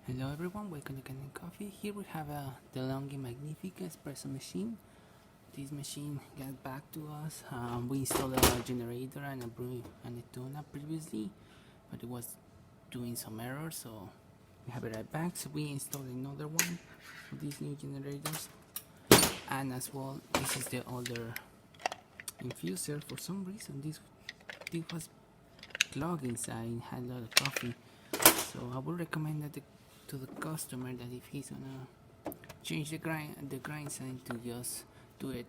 Hello everyone, welcome to Kanen Coffee. Here we have a DeLonghi magnifica espresso machine. This machine got back to us. We installed a generator and a brew and a tuna previously, but it was doing some errors, so we have it right back. So we installed another one of these new generators, and as well, this is the older infuser. For some reason, this was clogged inside and had a lot of coffee. So I would recommend that to the customer that if he's gonna change the grind sign, to just do it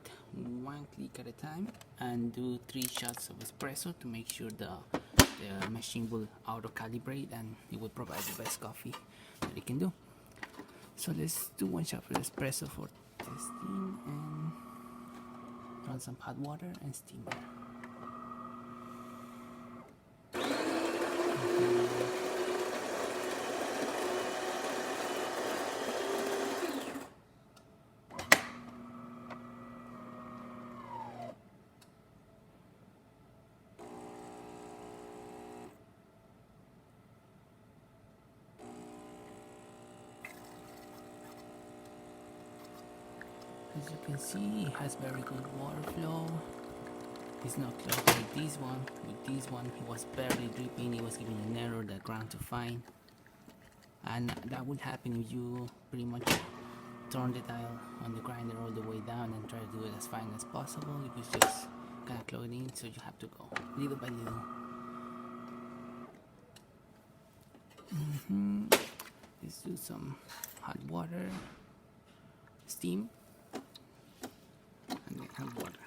one click at a time and do 3 shots of espresso to make sure the machine will auto calibrate and it will provide the best coffee that it can do. So let's do 1 shot for espresso for testing and run some hot water and steamer. As you can see, it has very good water flow. It's not clogged like this one. With this one, it was barely dripping. It was giving an error, the ground to find. And that would happen if you pretty much turn the dial on the grinder all the way down and try to do it as fine as possible. It was just kind of clogged in, so you have to go little by little. Let's do some hot water, steam, and then hot water.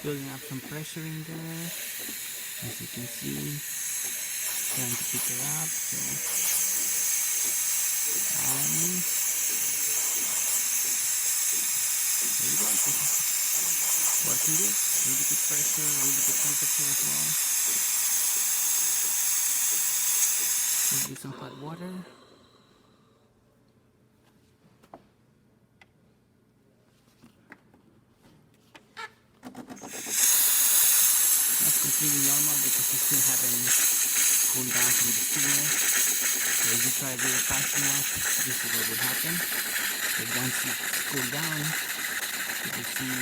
Building up some pressure in there, as you can see, trying to pick it up. So, there you go. Working good. Really good pressure, really good temperature as well. Let's do some hot water. Completely normal because we still haven't cooled down from the steamer. So if you try to do it fast enough, this is what will happen. But once it cool down, you can see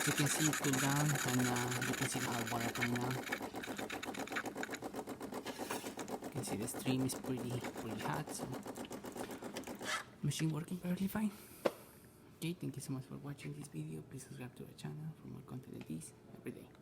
you can see it cool down, and you can see the hot water coming out. See, the stream is pretty hot, so machine working perfectly fine. Okay, thank you so much for watching this video. Please subscribe to our channel for more content like this every day.